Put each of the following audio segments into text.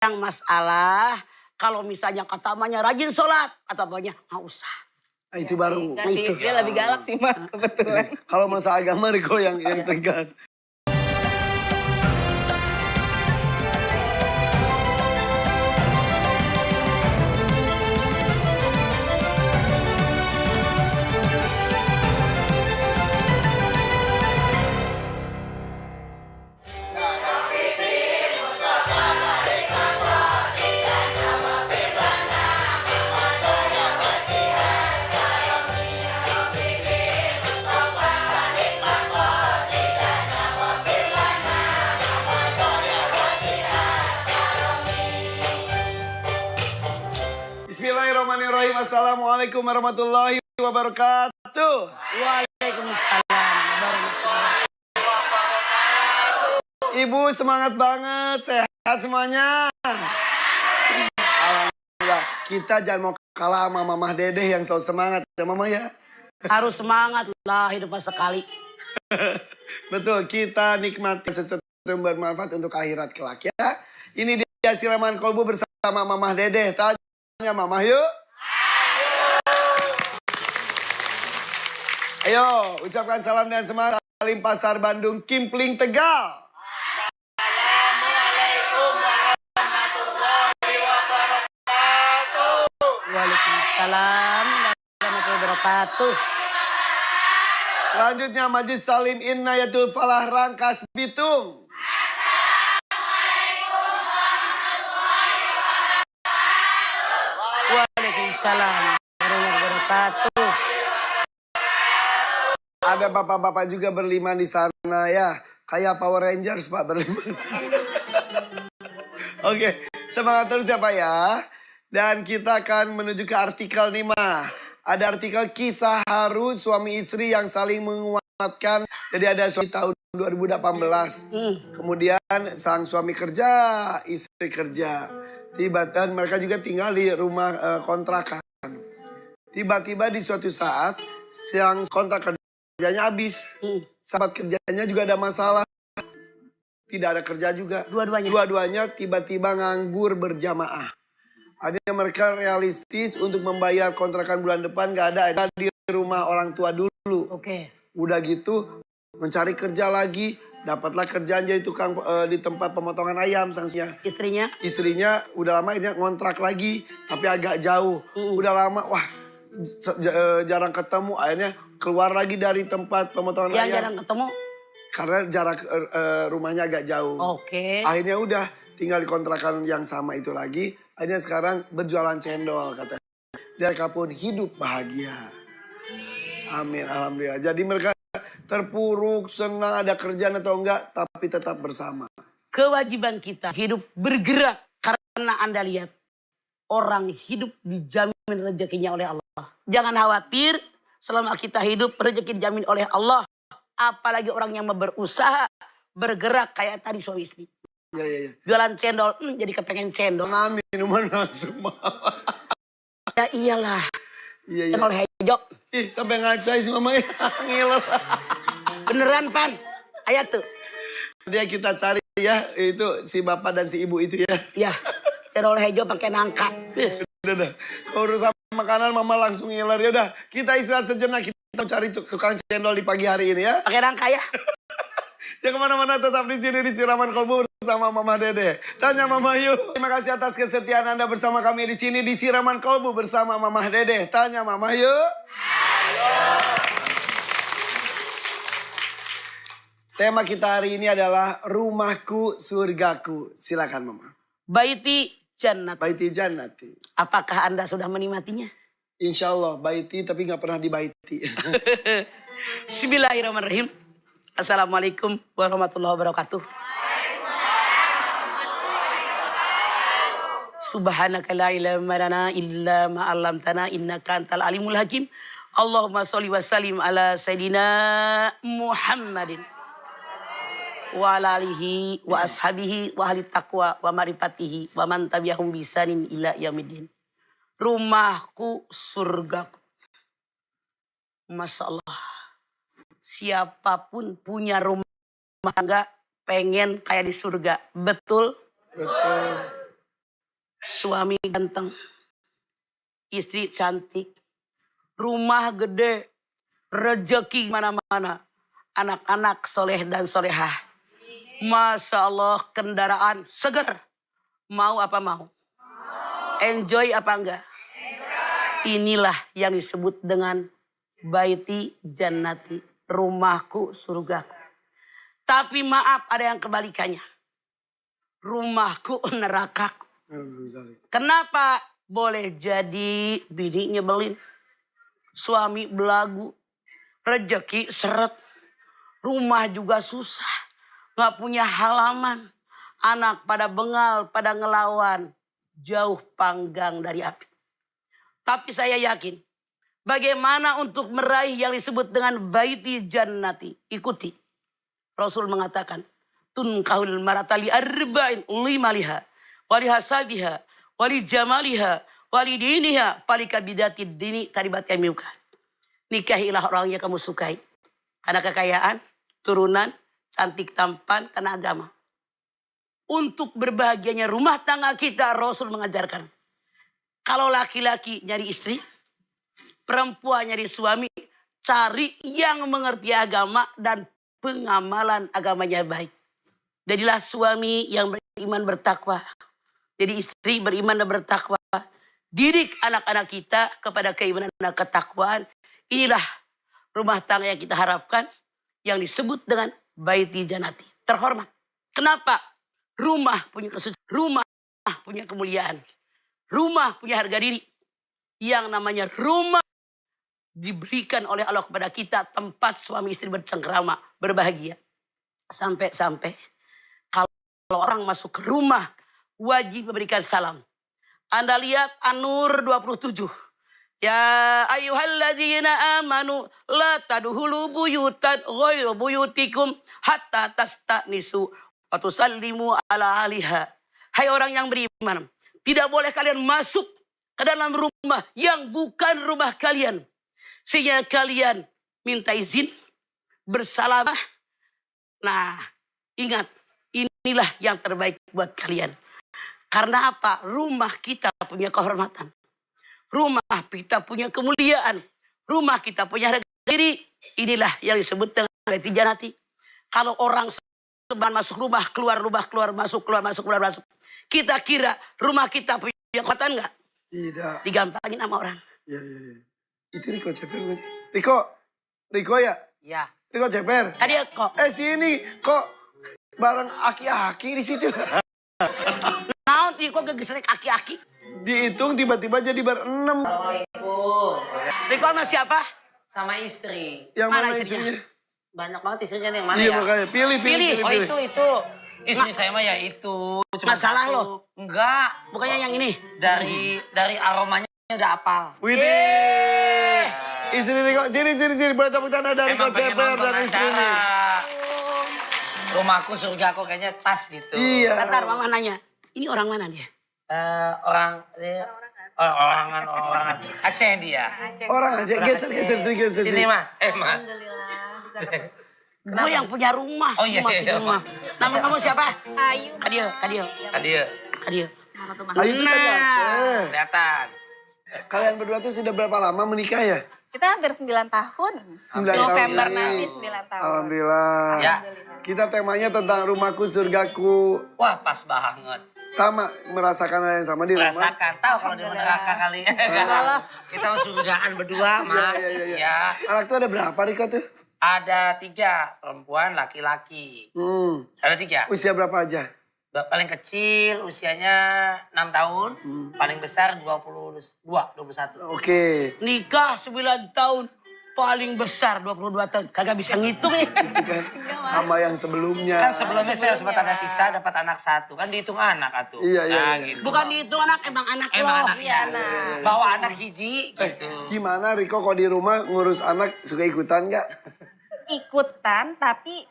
Yang masalah kalau misalnya kata mamanya rajin sholat, kata papanya nggak usah. Nah, itu baru. Nah, itu. Dia lebih galak sih, Mak, kebetulan. Kalau masalah agama Riko yang tegas. Bismillahirrahmanirrahim. Assalamualaikum warahmatullahi wabarakatuh. Waalaikumsalam warahmatullahi wabarakatuh. Ibu semangat banget, sehat semuanya. Alhamdulillah. Kita jangan mau kalah sama Mamah Dedeh yang selalu semangat ya Mama ya. Harus semangat lah, hidup sekali. Betul, kita nikmati sesuatu yang bermanfaat untuk akhirat kelak ya. Ini dia Siraman Kolbu bersama Mamah Dedeh. Tanya Mamah yuk. Ayo, ucapkan salam dan semangat. Salim Pasar Bandung, Kimpling, Tegal. Assalamualaikum warahmatullahi wabarakatuh. Waalaikumsalam warahmatullahi wabarakatuh. Selanjutnya Majlis Salim Innayatul Falah Rangkas Bitung. Waalaikumsalam warahmatullahi wabarakatuh. Ada bapak-bapak juga berlima di sana ya. Kayak Power Rangers Pak berlima. Oke, semangat terus ya Pak ya. Dan kita akan menuju ke artikel nih Ma. Ada artikel kisah haru suami istri yang saling menguatkan. Jadi ada suami tahun 2018. Kemudian sang suami kerja, istri kerja. Tiba-tiba mereka juga tinggal di rumah kontrakan. Tiba-tiba di suatu saat sang kontrak kerjanya habis. Sahabat kerjanya juga ada masalah. Tidak ada kerja juga. Dua-duanya tiba-tiba nganggur berjamaah. Akhirnya mereka realistis untuk membayar kontrakan bulan depan gak ada di rumah orang tua dulu. Oke. Udah gitu mencari kerja lagi. Dapatlah kerjaan jadi tukang di tempat pemotongan ayam sangsnya. Istrinya udah lama ini ngontrak lagi tapi agak jauh. Udah lama wah jarang ketemu akhirnya keluar lagi dari tempat pemotongan ayam. Yang jarang ketemu? Karena jarak rumahnya agak jauh. Oke. Akhirnya udah tinggal di kontrakan yang sama itu lagi. Akhirnya sekarang berjualan cendol katanya. Mereka pun hidup bahagia. Amin, alhamdulillah. Jadi mereka terpuruk, senang ada kerjaan atau enggak, tapi tetap bersama. Kewajiban kita hidup bergerak. Karena Anda lihat, orang hidup dijamin rezekinya oleh Allah. Jangan khawatir, selama kita hidup rezeki dijamin oleh Allah. Apalagi orang yang berusaha, bergerak kayak tadi suami istri. Ya. Jualan cendol, jadi kepengen cendol. Jangan minuman langsung. Ya iyalah. Iya. Cendol hijau. Ih sampai ngacai sih Mama ya. Ngiler. Beneran Pan, ayo tuh. Dia kita cari ya, itu si bapak dan si ibu itu ya. Ya, cendol hijau pakai nangka. Udah. Kalau urusan makanan Mama langsung ngiler. Yaudah, kita istirahat sejenak. Kita cari tukang cendol di pagi hari ini ya. Pakai nangka ya. Jangan kemana-mana, tetap di sini di Siraman Kolbu bersama Mamah Dedeh. Tanya Mama yuk. Terima kasih atas kesetiaan Anda bersama kami di sini di Siraman Kolbu bersama Mamah Dedeh. Tanya Mama yuk. Ayo. Tema kita hari ini adalah rumahku surgaku. Silakan Mama. Baiti jannat. Baiti jannati. Apakah Anda sudah menikmatinya? Insya Allah baiti tapi nggak pernah dibaiti. Bismillahirrahmanirrahim. Assalamualaikum warahmatullahi wabarakatuh. Subhanaka la ilma lana illa ma 'allamtana innaka antal alimul hakim. Allahumma sholli wa sallim ala sayidina Muhammadin wa ala alihi wa ashabihi wa ahli taqwa wa marifatihi wa man tabi'ahum bi ihsanin ila yaumiddin. Rumahku surgaku. Masya Allah. Siapapun punya rumah tangga pengen kayak di surga. Betul? Betul. Suami ganteng, istri cantik, rumah gede, rezeki mana-mana, anak-anak soleh dan solehah. Masya Allah, kendaraan seger. Mau apa mau? Enjoy apa enggak? Inilah yang disebut dengan baiti jannati, rumahku surgaku. Tapi maaf, ada yang kebalikannya. Rumahku nerakaku. Kenapa? Boleh jadi bini nyebelin, suami belagu, rezeki seret, rumah juga susah, gak punya halaman, anak pada bengal, pada ngelawan, jauh panggang dari api. Tapi saya yakin, bagaimana untuk meraih yang disebut dengan baiti jannati? Ikuti. Rasul mengatakan, tunkahul maratali arba'in limaliha, walihasabiha, walijamaliha, walidiniha, palikabidati dini taribat kamiuka. Nikahilah orang yang kamu sukai. Karena kekayaan, turunan, cantik tampan, karena agama. Untuk berbahagianya rumah tangga kita, Rasul mengajarkan. Kalau laki-laki nyari istri, perempuan nyari suami, cari yang mengerti agama dan pengamalan agamanya baik. Jadilah suami yang beriman bertakwa. Jadi istri beriman dan bertakwa. Didik anak-anak kita kepada keimanan dan ketakwaan. Inilah rumah tangga yang kita harapkan, yang disebut dengan baiti jannati, terhormat. Kenapa? Rumah punya kesucian, rumah punya kemuliaan, rumah punya harga diri. Yang namanya rumah diberikan oleh Allah kepada kita, tempat suami istri bercengkrama, berbahagia. Sampai-sampai kalau orang masuk ke rumah, wajib memberikan salam. Anda lihat An-Nur 27. Ya ayyuhalladzina amanu la tadkhulu buyutan ghairu buyutikum hatta tastanisu wa tusallimu ala ahliha. Hai orang yang beriman, tidak boleh kalian masuk ke dalam rumah yang bukan rumah kalian sehingga kalian minta izin, bersalamah. Nah, ingat, inilah yang terbaik buat kalian. Karena apa? Rumah kita punya kehormatan. Rumah kita punya kemuliaan. Rumah kita punya harga diri. Inilah yang disebut dengan baiti jannati. Kalau orang seban masuk rumah, keluar masuk, keluar masuk, keluar masuk. Kita kira rumah kita punya kekuatan enggak? Tidak. Digampangin sama orang. Iya. Itu Riko Ceper bukan sih? Riko ya? Iya. Riko Ceper. Tadi kok. Sini kok bareng aki-aki di situ. Naon Riko kegesrek aki-aki? Dihitung tiba-tiba jadi berenam. Assalamualaikum. Riko sama siapa? Sama istri. Yang Mana mana istrinya? istrinya? Banyak banget istrinya nih, yang mana Iya ya? makanya pilih. Oh itu. Istri saya mah ya itu. Cuma Masalah satu. lo? Enggak. Bukannya yang ini? Dari aromanya udah apal. Widih. Istri Riko, sini. Boleh tepuk tangan dari Riko Emang pengen Ceper nonton dan istrinya. acara. Rumahku surgaku kayaknya pas gitu. Iya. Bentar, mama nanya. Ini orang mana dia? Orang Aceh dia. Orang aja geser sedikit. Sini mah. Mah. Gue yang punya rumah. Oh, iya, masih di iya. rumah. Nama kamu siapa? Ayu. Kadio. Adio. Ayo tuh tadi Aceh. Kelihatan. Kalian berdua tuh sudah berapa lama menikah ya? Kita hampir 9 tahun. 9 November tahun. nanti 9 tahun. Alhamdulillah. Ya. Kita temanya tentang rumahku surgaku. Wah pas banget. Sama, merasakan hal yang sama di rumah. Merasakan. Tahu kalau di neraka kali. Kita mau surgaan berdua mah. Iya. Ya. Anak tuh ada berapa Riko tuh? Ada 3 perempuan laki-laki. Ada 3. Usia berapa aja? Paling kecil usianya 6 tahun. Paling besar 21. Oke. Nikah 9 tahun. Paling besar 22 tahun. Kagak bisa ngitung nih. Itu kan sama yang sebelumnya. Kan sebelumnya saya sempat ada pisah dapat anak 1. Kan dihitung anak atuh. Iya. Gitu. Bukan itu anak, emang anak Emang lo. anak. Iya anak. Bawa anak hiji gitu. Gimana Riko kalau di rumah ngurus anak suka ikutan nggak? Ikutan tapi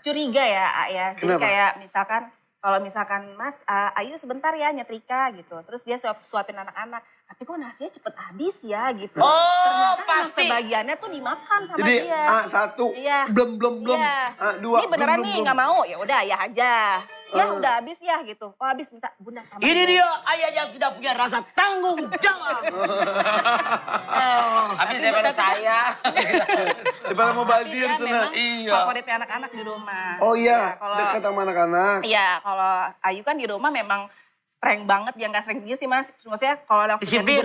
curiga ya, A, ya. Jadi Kenapa? kayak misalkan kalau misalkan Mas, Ayu sebentar ya nyetrika gitu. Terus dia suapin anak-anak. Tapi kok nasinya cepet habis ya gitu. Oh, Ternyata emang pasti. sebagiannya tuh dimakan sama Jadi dia. A1, Iya. belum. Iya. A2, Ini beneran belum. nih nggak mau, ya udah ya aja. Ya udah habis ya gitu. Oh habis minta bunda tambah. Ini dia ayah yang tidak punya rasa tanggung jawab. Habis daripada saya. Daripada mau Tapi bazir dia sana. memang Iya. favoritnya anak-anak di rumah. Oh iya, Ya, kalau dekat sama anak-anak. Iya, kalau Ayu kan di rumah memang strength banget, dia nggak strength dia sih mas. Maksudnya kalau waktunya Disiplin.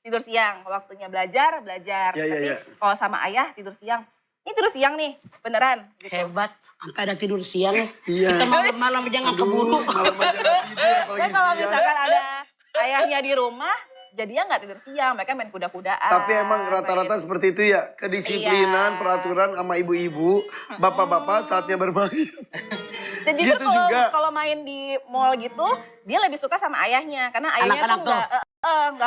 tidur siang. Waktunya belajar. Ya, ya, Tapi ya. kalau sama ayah tidur siang. Ini tidur siang nih, beneran. Gitu. Hebat, sampai ada tidur siang ya. Iya. Kita malam-malam jangan keburu. Malam aja nggak tidur, apalagi Dan kalau siang. misalkan ada ayahnya di rumah, jadinya nggak tidur siang. Mereka main kuda-kudaan. Tapi emang rata-rata main- seperti itu ya. Kedisiplinan, Iya. peraturan sama ibu-ibu. Bapak-bapak saatnya bermain. Dan justru Gitu juga. kalau main di mall gitu, dia lebih suka sama ayahnya. Karena ayahnya Anak-anak tuh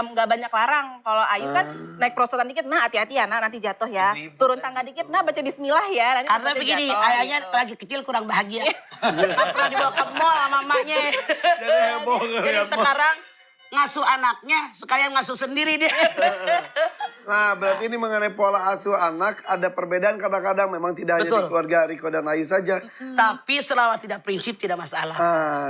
nggak banyak larang. Kalau Ayu kan naik perosotan dikit, nah hati-hati ya, nah nanti jatuh ya. Turun tangga dikit, nah baca bismillah ya. Nanti Karena takutnya begini, jatuh, ayahnya gitu. lagi kecil kurang bahagia. Nggak pernah dibawa ke mall sama mamanya. Jadi heboh Jadi ngeliat mall. sekarang ngasuh anaknya, sekalian ngasuh sendiri dia. Nah, berarti ini mengenai pola asuh anak ada perbedaan kadang-kadang memang tidak hanya di Betul. keluarga Riko dan Ayu saja. Tapi selama tidak prinsip tidak masalah.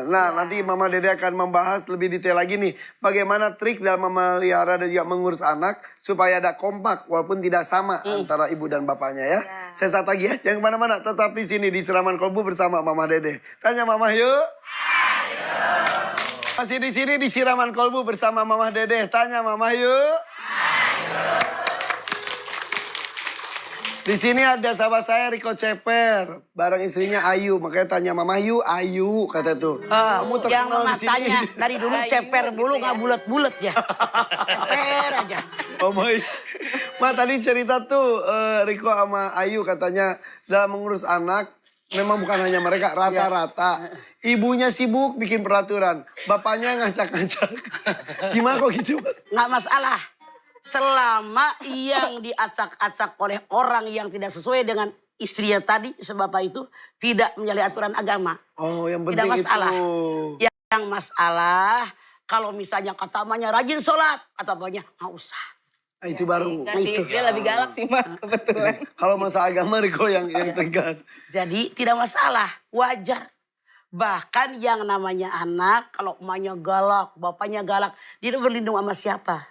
Nah, nanti Mama Dede akan membahas lebih detail lagi nih. Bagaimana trik dalam memelihara dan juga mengurus anak supaya ada kompak walaupun tidak sama antara ibu dan bapaknya ya. Saya saat lagi ya, jangan kemana-mana. Tetap di sini di Siraman Kolbu bersama Mama Dede. Tanya Mama yuk. Masih di sini di Siraman Kolbu bersama Mama Dede. Tanya Mama yuk. Di sini ada sahabat saya Riko Ceper bareng istrinya Ayu. Makanya tanya Mama yuk, Ayu kata tuh. Kamu yang terkenal di sini. matanya dari dulu Ayu ceper mulu gitu ya. nggak bulat-bulat ya. Ceper aja. Oh my. Ma tadi cerita tuh Riko sama Ayu katanya dalam mengurus anak memang bukan hanya mereka rata-rata. Ibunya sibuk bikin peraturan, bapaknya ngacak-ngacak. Gimana kok gitu? Nggak masalah. Selama yang diacak-acak oleh orang yang tidak sesuai dengan istrinya tadi, sebab itu tidak menyalahi aturan agama. Oh, yang Tidak penting masalah. itu. Yang masalah kalau misalnya kata mamanya rajin sholat, kata bapaknya nggak usah. Nah, itu baru. Enggak sih, dia lebih galak sih mas kebetulan. Kalau masa agama Riko yang tegas. Jadi tidak masalah, wajar. Bahkan yang namanya anak, kalau emaknya galak, bapaknya galak, dia berlindung sama siapa?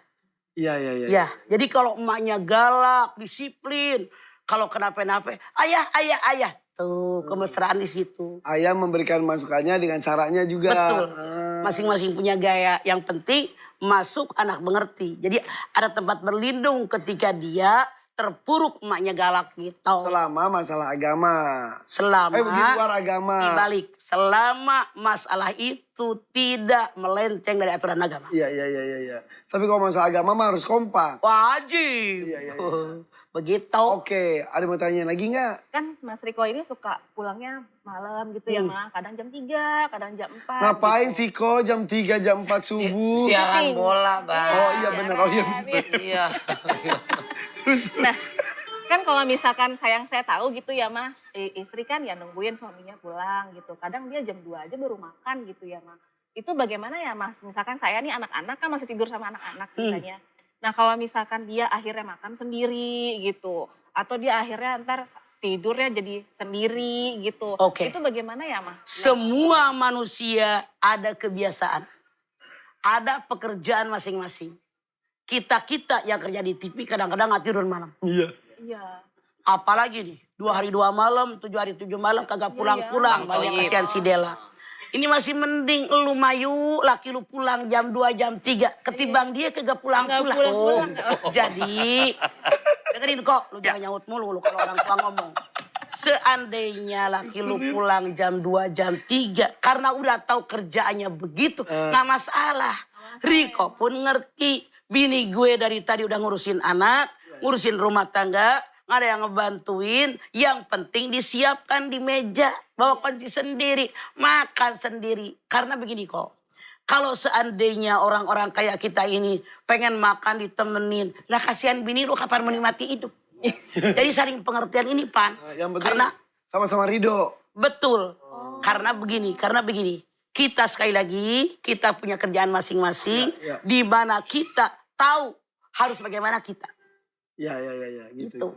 Iya, iya, iya. Ya, jadi kalau emaknya galak, disiplin, kalau kenapa-napa, ayah. Tuh, kemesraan di situ. Ayah memberikan masukannya dengan caranya juga. Betul. Masing-masing punya gaya. Yang penting masuk anak mengerti. Jadi ada tempat berlindung ketika dia terpuruk emaknya galak gitu. Selama masalah agama. Selama di luar agama. dibalik. Selama masalah itu tidak melenceng dari aturan agama. Iya, iya, iya, iya. Tapi kalau masalah agama mah harus kompak. Wajib. Iya, iya, Begitu. Oke, ada mau tanya lagi nggak? Kan Mas Riko ini suka pulangnya malam gitu ya Mas. Kadang jam 3, kadang jam 4. Ngapain gitu. sih kok jam 3, jam 4 subuh? Siaran bola, Bang. Oh iya benar, oh iya kan? benar. Iya. Terus, Nah, kan kalau misalkan saya tahu gitu ya Mas, istri kan ya nungguin suaminya pulang gitu. Kadang dia jam 2 aja baru makan gitu ya Mas. Itu bagaimana ya Mas? Misalkan saya nih anak-anak kan masih tidur sama anak-anak ceritanya. Nah kalau misalkan dia akhirnya makan sendiri gitu. Atau dia akhirnya ntar tidurnya jadi sendiri gitu. Oke. Itu bagaimana ya Mas? Semua manusia ada kebiasaan. Ada pekerjaan masing-masing. Kita yang kerja di TV kadang-kadang nggak tidur malam. iya. Iya. Apalagi nih, 2 hari 2 malam, 7 hari 7 malam kagak pulang-pulang. Bang Banyak Toyib. kasihan si Dela. Ini masih mending lu Mayu, laki lu pulang jam 2, jam 3. Ketimbang dia kagak pulang-pulang. Nggak pulang-pulang. Jadi, dengerin kok, lu jangan nyaut mulu lu kalau orang tua ngomong. Seandainya laki lu pulang jam 2, jam 3. Karena udah tahu kerjaannya begitu, nggak masalah. Riko pun ngerti. Bini gue dari tadi udah ngurusin anak, ngurusin rumah tangga. Nggak ada yang ngebantuin, yang penting disiapkan di meja. Bawa kunci sendiri, makan sendiri. Karena begini kok, kalau seandainya orang-orang kayak kita ini pengen makan ditemenin, lah kasihan bini lu kapan menikmati hidup. Jadi saling pengertian ini Pan. Yang penting Karena sama-sama ridho. betul, karena begini. Kita sekali lagi, kita punya kerjaan masing-masing. Ya, ya. Di mana kita tahu harus bagaimana kita. Ya, gitu. Gitu.